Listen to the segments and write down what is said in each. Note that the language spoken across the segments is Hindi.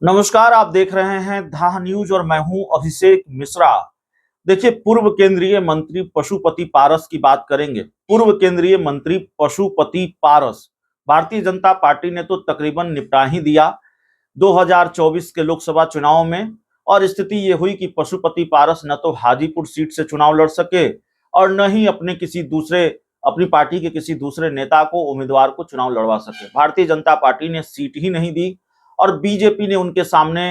नमस्कार, आप देख रहे हैं धाह न्यूज और मैं हूं अभिषेक मिश्रा। देखिए, पूर्व केंद्रीय मंत्री पशुपति पारस की बात करेंगे। पूर्व केंद्रीय मंत्री पशुपति पारस भारतीय जनता पार्टी ने तो तकरीबन निपटा ही दिया 2024 के लोकसभा चुनाव में। और स्थिति ये हुई कि पशुपति पारस न तो हाजीपुर सीट से चुनाव लड़ सके और न ही अपनी पार्टी के किसी दूसरे नेता को उम्मीदवार को चुनाव लड़वा सके। भारतीय जनता पार्टी ने सीट ही नहीं दी और बीजेपी ने उनके सामने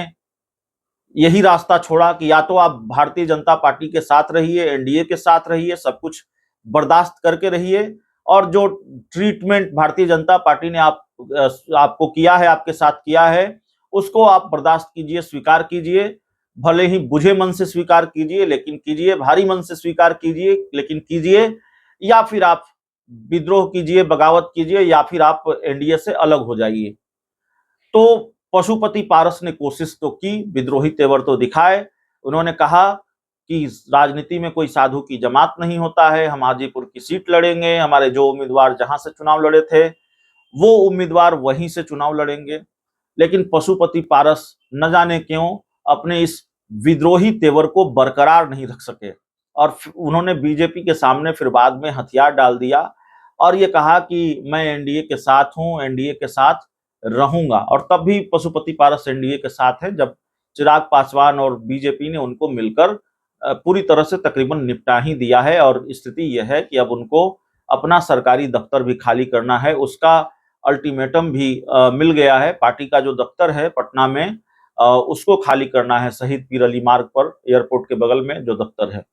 यही रास्ता छोड़ा कि या तो आप भारतीय जनता पार्टी के साथ रहिए, एनडीए के साथ रहिए, सब कुछ बर्दाश्त करके रहिए, और जो ट्रीटमेंट भारतीय जनता पार्टी ने आपको किया है, आपके साथ किया है, उसको आप बर्दाश्त कीजिए, स्वीकार कीजिए। भले ही बुझे मन से स्वीकार कीजिए, लेकिन कीजिए, भारी मन से स्वीकार कीजिए लेकिन कीजिए, या फिर आप विद्रोह कीजिए, बगावत कीजिए, या फिर आप एनडीए से अलग हो जाइए। तो पशुपति पारस ने कोशिश तो की, विद्रोही तेवर तो दिखाए। उन्होंने कहा कि राजनीति में कोई साधु की जमात नहीं होता है, हम हाजीपुर की सीट लड़ेंगे, हमारे जो उम्मीदवार जहां से चुनाव लड़े थे वो उम्मीदवार वहीं से चुनाव लड़ेंगे। लेकिन पशुपति पारस न जाने क्यों अपने इस विद्रोही तेवर को बरकरार नहीं रख सके और उन्होंने बीजेपी के सामने फिर बाद में हथियार डाल दिया और ये कहा कि मैं एनडीए के साथ हूं, एनडीए के साथ रहूंगा। और तब भी पशुपति पारस एनडीए के साथ है, जब चिराग पासवान और बीजेपी ने उनको मिलकर पूरी तरह से तकरीबन निपटा ही दिया है। और स्थिति यह है कि अब उनको अपना सरकारी दफ्तर भी खाली करना है, उसका अल्टीमेटम भी मिल गया है। पार्टी का जो दफ्तर है पटना में, उसको खाली करना है, शहीद पीर अली मार्ग पर एयरपोर्ट के बगल में जो दफ्तर है।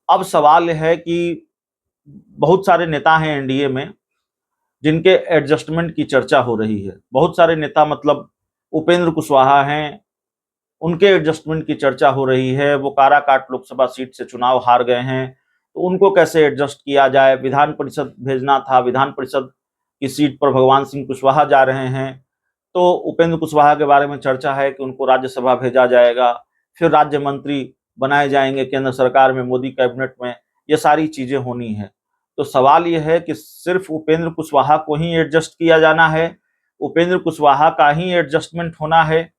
अब सवाल है कि बहुत सारे नेता हैं एनडीए में जिनके एडजस्टमेंट की चर्चा हो रही है। बहुत सारे नेता मतलब उपेंद्र कुशवाहा हैं, उनके एडजस्टमेंट की चर्चा हो रही है। वो काराकाट लोकसभा सीट से चुनाव हार गए हैं, तो उनको कैसे एडजस्ट किया जाए। विधान परिषद भेजना था, विधान परिषद की सीट पर भगवान सिंह कुशवाहा जा रहे हैं, तो उपेंद्र कुशवाहा के बारे में चर्चा है कि उनको राज्यसभा भेजा जाएगा, फिर राज्य मंत्री बनाए जाएंगे केंद्र सरकार में, मोदी कैबिनेट में। ये सारी चीजें होनी है। तो सवाल यह है कि सिर्फ उपेंद्र कुशवाहा को ही एडजस्ट किया जाना है, उपेंद्र कुशवाहा का ही एडजस्टमेंट होना है,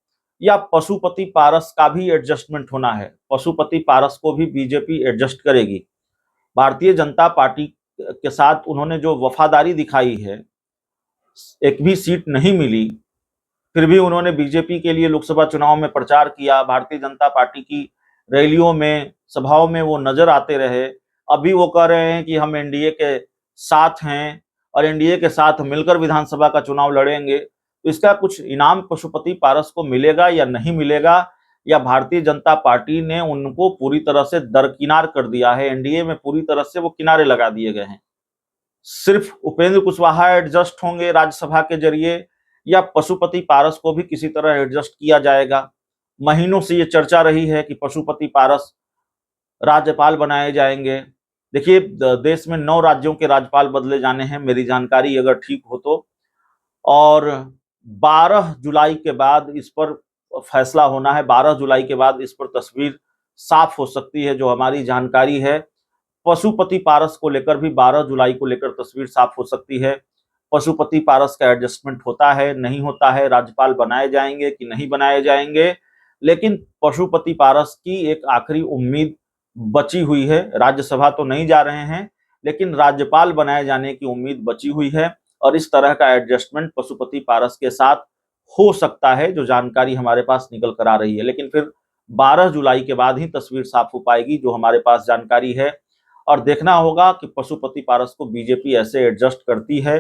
या पशुपति पारस का भी एडजस्टमेंट होना है। पशुपति पारस को भी बीजेपी एडजस्ट करेगी। भारतीय जनता पार्टी के साथ उन्होंने जो वफादारी दिखाई है, एक भी सीट नहीं मिली, फिर भी उन्होंने बीजेपी के लिए लोकसभा चुनाव में प्रचार किया। भारतीय जनता पार्टी की रैलियों में, सभाओं में वो नजर आते रहे। अभी वो कह रहे हैं कि हम एनडीए के साथ हैं और एनडीए के साथ मिलकर विधानसभा का चुनाव लड़ेंगे। तो इसका कुछ इनाम पशुपति पारस को मिलेगा या नहीं मिलेगा, या भारतीय जनता पार्टी ने उनको पूरी तरह से दरकिनार कर दिया है। एनडीए में पूरी तरह से वो किनारे लगा दिए गए हैं। सिर्फ उपेंद्र कुशवाहा एडजस्ट होंगे राज्यसभा के जरिए, या पशुपति पारस को भी किसी तरह एडजस्ट किया जाएगा। महीनों से ये चर्चा रही है कि पशुपति पारस राज्यपाल बनाए जाएंगे। देखिए, देश में 9 राज्यों के राज्यपाल बदले जाने हैं, मेरी जानकारी अगर ठीक हो तो। और 12 जुलाई के बाद इस पर फैसला होना है। 12 जुलाई के बाद इस पर तस्वीर साफ हो सकती है, जो हमारी जानकारी है। पशुपति पारस को लेकर भी 12 जुलाई को लेकर तस्वीर साफ हो सकती है। पशुपति पारस का एडजस्टमेंट होता है, नहीं होता है, राज्यपाल बनाए जाएंगे कि नहीं बनाए जाएंगे। लेकिन पशुपति पारस की एक आखिरी उम्मीद बची हुई है। राज्यसभा तो नहीं जा रहे हैं, लेकिन राज्यपाल बनाए जाने की उम्मीद बची हुई है। और इस तरह का एडजस्टमेंट पशुपति पारस के साथ हो सकता है, जो जानकारी हमारे पास निकल कर आ रही है। लेकिन फिर 12 जुलाई के बाद ही तस्वीर साफ हो पाएगी, जो हमारे पास जानकारी है। और देखना होगा कि पशुपति पारस को बीजेपी ऐसे एडजस्ट करती है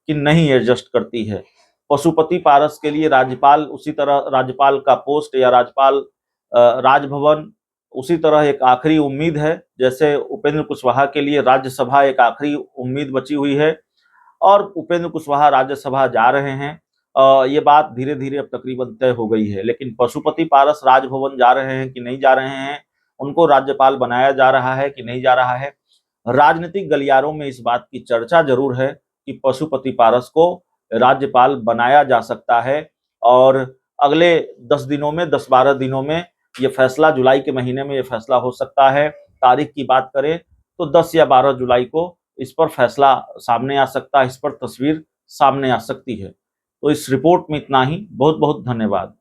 कि नहीं एडजस्ट करती है। पशुपति पारस के लिए राज्यपाल, उसी तरह राज्यपाल का पोस्ट या राज्यपाल राजभवन उसी तरह एक आखिरी उम्मीद है, जैसे उपेंद्र कुशवाहा के लिए राज्यसभा एक आखिरी उम्मीद बची हुई है। और उपेंद्र कुशवाहा राज्यसभा जा रहे हैं, ये बात धीरे धीरे अब तकरीबन तय हो गई है। लेकिन पशुपति पारस राजभवन जा रहे हैं कि नहीं जा रहे हैं, उनको राज्यपाल बनाया जा रहा है कि नहीं जा रहा है, राजनीतिक गलियारों में इस बात की चर्चा जरूर है कि पशुपति पारस को राज्यपाल बनाया जा सकता है। और अगले 10 दिनों में, 10-12 दिनों में ये फैसला, जुलाई के महीने में ये फैसला हो सकता है। तारीख की बात करें तो 10 या 12 जुलाई को इस पर फैसला सामने आ सकता है, इस पर तस्वीर सामने आ सकती है। तो इस रिपोर्ट में इतना ही। बहुत बहुत धन्यवाद।